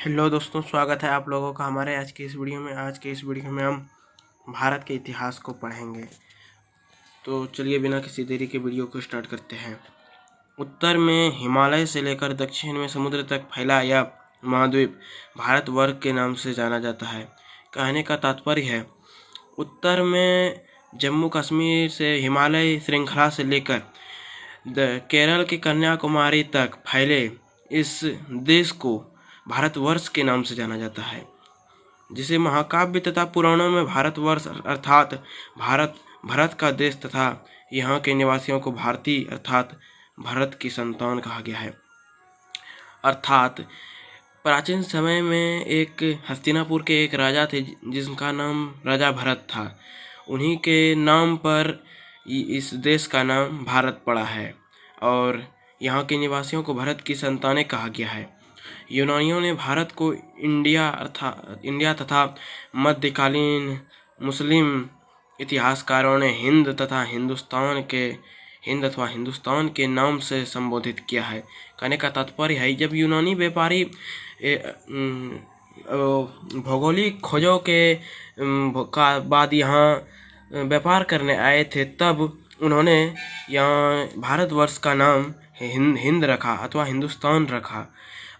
Hello दोस्तों, स्वागत है आप लोगों का हमारे आज के इस वीडियो में हम भारत के इतिहास को पढ़ेंगे। तो चलिए बिना किसी देरी के वीडियो को स्टार्ट करते हैं। उत्तर में हिमालय से लेकर दक्षिण में समुद्र तक फैला यह महाद्वीप भारतवर्ष के नाम से जाना जाता है। कहने का तात्पर्य है, उत्तर में जम्मू कश्मीर से हिमालय श्रृंखला से लेकर केरल के कन्याकुमारी तक फैले इस देश को भारतवर्ष के नाम से जाना जाता है, जिसे महाकाव्य तथा पुराणों में भारतवर्ष अर्थात भरत का देश तथा यहाँ के निवासियों को भारतीय अर्थात भरत की संतान कहा गया है। अर्थात प्राचीन समय में एक हस्तिनापुर के एक राजा थे जिनका नाम राजा भरत था। उन्हीं के नाम पर इस देश का नाम भारत पड़ा है और यहाँ के निवासियों को भारत की संतानें कहा गया है। यूनानियों ने भारत को इंडिया तथा मध्यकालीन मुस्लिम इतिहासकारों ने हिंद अथवा हिंदुस्तान के नाम से संबोधित किया है। कहने का तात्पर्य है, जब यूनानी व्यापारी भौगोलिक खोजों के का बाद यहाँ व्यापार करने आए थे, तब उन्होंने यहाँ भारतवर्ष का नाम हिंद रखा अथवा हिंदुस्तान रखा।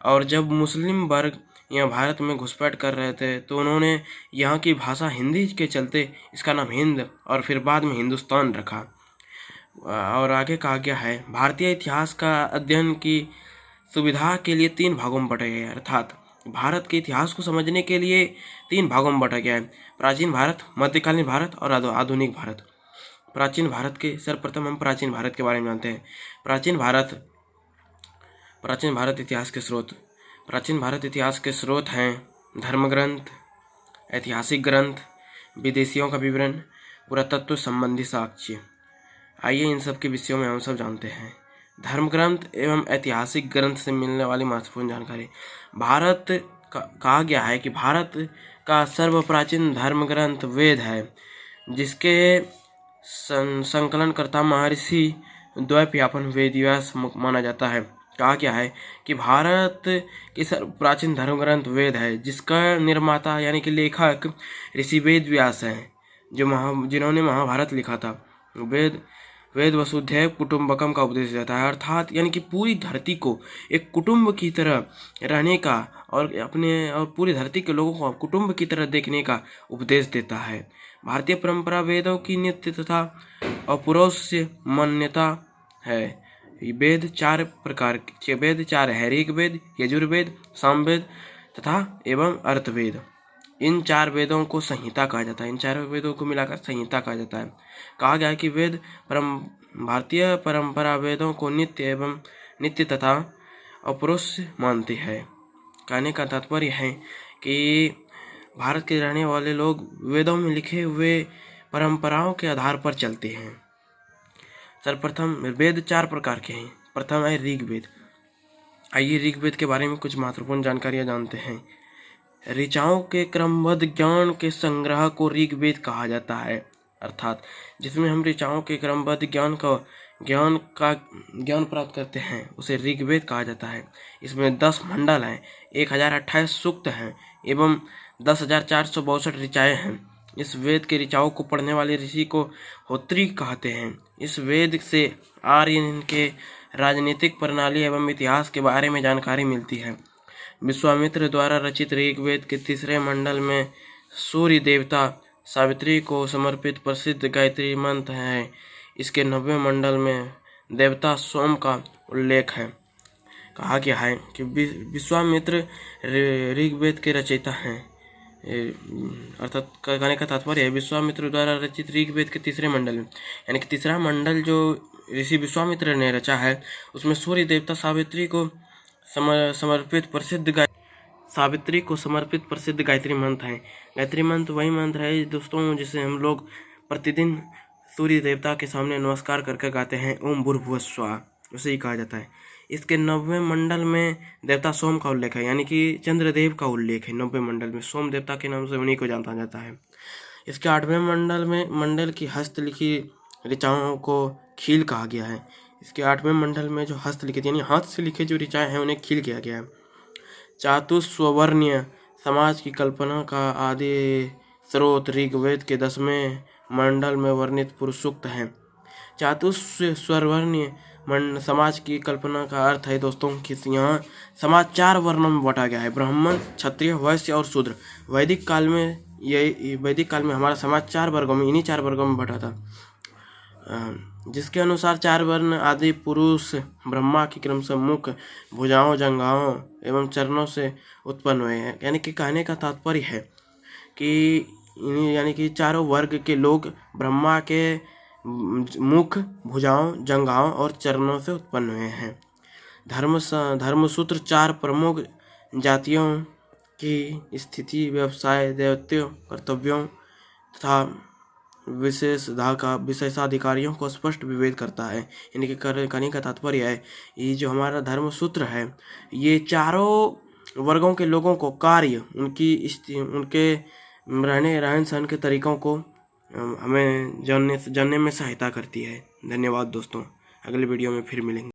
और जब मुस्लिम वर्ग यहाँ भारत में घुसपैठ कर रहे थे तो उन्होंने यहाँ की भाषा हिंदी के चलते इसका नाम हिंद और फिर बाद में हिंदुस्तान रखा। और आगे कहा गया है, भारतीय इतिहास का अध्ययन की सुविधा के लिए 3 भागों में बांटा गया है। अर्थात भारत के इतिहास को समझने के लिए 3 भागों में बांटा गया है: प्राचीन भारत, मध्यकालीन भारत और आधुनिक भारत। प्राचीन भारत के सर्वप्रथम हम प्राचीन भारत के बारे में जानते हैं। प्राचीन भारत इतिहास के स्रोत। प्राचीन भारत इतिहास के स्रोत हैं धर्म ग्रंथ, ऐतिहासिक ग्रंथ, विदेशियों का विवरण, पुरातत्व संबंधी साक्ष्य। आइए इन सब के विषयों में हम सब जानते हैं। धर्म ग्रंथ एवं ऐतिहासिक ग्रंथ से मिलने वाली महत्वपूर्ण जानकारी। भारत कहा गया है कि भारत का सर्वप्राचीन धर्म ग्रंथ वेद है, जिसके संकलनकर्ता महर्षि द्वैपायन वेदव्यास माना जाता है। कहा गया है कि भारत की सर्वप्राचीन धर्म ग्रंथ वेद है, जिसका निर्माता यानी कि लेखक ऋषि वेदव्यास हैं, जिन्होंने महाभारत लिखा था। वेद वसुधैव कुटुंबकम का उपदेश देता है, अर्थात यानी कि पूरी धरती को एक कुटुंब की तरह रहने का और पूरी धरती के लोगों को कुटुंब की तरह देखने का उपदेश देता है। भारतीय परंपरा वेदों की नित्य तथा अपौरुषेय मान्यता है। वेद 4 प्रकार के वेद 4 है: ऋग्वेद, यजुर्वेद, सामवेद तथा एवं अर्थवेद। इन 4 वेदों को संहिता कहा जाता है। इन 4 वेदों को मिलाकर संहिता कहा जाता है। कहा गया है कि भारतीय परंपरा वेदों को नित्य तथा अपौरुषेय मानती है। कहने का तात्पर्य है कि भारत के रहने वाले लोग वेदों में लिखे हुए परंपराओं के आधार पर चलते हैं। सर्वप्रथम वेद 4 प्रकार के हैं। प्रथम है ऋग्वेद। आइए ऋग्वेद के बारे में कुछ महत्वपूर्ण जानकारियाँ जानते हैं। ऋचाओं के क्रमबद्ध ज्ञान के संग्रह को ऋग्वेद कहा जाता है, अर्थात जिसमें हम ऋचाओं के क्रमबद्ध ज्ञान प्राप्त करते हैं उसे ऋग्वेद कहा जाता है। इसमें 10 मंडल हैं, 1028 सूक्त हैं एवं 10,462 ऋचाएँ हैं। इस वेद के ऋचाओं को पढ़ने वाले ऋषि को होत्री कहते हैं। इस वेद से आर्यन के राजनीतिक प्रणाली एवं इतिहास के बारे में जानकारी मिलती है। विश्वामित्र द्वारा रचित ऋग्वेद के 3रे मंडल में सूर्य देवता सावित्री को समर्पित प्रसिद्ध गायत्री मंत्र है। इसके 9वें मंडल में देवता सोम का उल्लेख है। कहा गया है कि विश्वामित्र ऋग्वेद के रचयिता हैं। अर्थात कहने का तात्पर्य है, विश्वामित्र द्वारा रचित ऋग्वेद के 3रे मंडल में यानी कि 3रा मंडल जो ऋषि विश्वामित्र ने रचा है, उसमें सूर्य देवता सावित्री को समर्पित प्रसिद्ध गायत्री मंत्र है। गायत्री मंत्र वही मंत्र है दोस्तों जिसे हम लोग प्रतिदिन सूर्य देवता के सामने नमस्कार करके गाते हैं, ओम भूर्भुवः स्वः, उसे ही कहा जाता है। इसके 9वें मंडल में देवता सोम का उल्लेख है, यानी कि चंद्रदेव का उल्लेख है। 9वें मंडल में सोम देवता के नाम से उन्हीं को जाना जाता है। इसके 8वें मंडल में मंडल की हस्तलिखी ऋचाओं को खील कहा गया है। इसके 8वें मंडल में जो हस्तलिखित यानी हाथ से लिखे जो ऋचाएँ हैं उन्हें खील किया गया है। चातुस्वर्णीय समाज की कल्पना का आदि स्रोत ऋग्वेद के 10वें मंडल में वर्णित पुरुष सूक्त है। चातुस्वर्णीय समाज की कल्पना का अर्थ है दोस्तों कि यहाँ समाज 4 वर्णों में बांटा गया है, ब्राह्मण, क्षत्रिय, वैश्य और शूद्र। वैदिक काल में हमारा समाज 4 वर्गों में, इन्हीं 4 वर्गों में बटा था, जिसके अनुसार 4 वर्ण आदि पुरुष ब्रह्मा की क्रमशः मुख, भुजाओं, जंघाओं एवं चरणों से उत्पन्न हुए हैं। यानी कि कहने का तात्पर्य है कि चारों वर्ग के लोग ब्रह्मा के मुख, भुजाओं, जंघाओं और चरणों से उत्पन्न हुए हैं। धर्मसूत्र 4 प्रमुख जातियों की स्थिति, व्यवसाय, दायित्वों, कर्तव्यों तथा विशेषाधिकारियों को स्पष्ट विभेद करता है। यानी कि कहने का तात्पर्य है, ये जो हमारा धर्मसूत्र है ये चारों वर्गों के लोगों को कार्य, उनके रहन सहन के तरीकों को हमें जानने में सहायता करती है। धन्यवाद दोस्तों, अगले वीडियो में फिर मिलेंगे।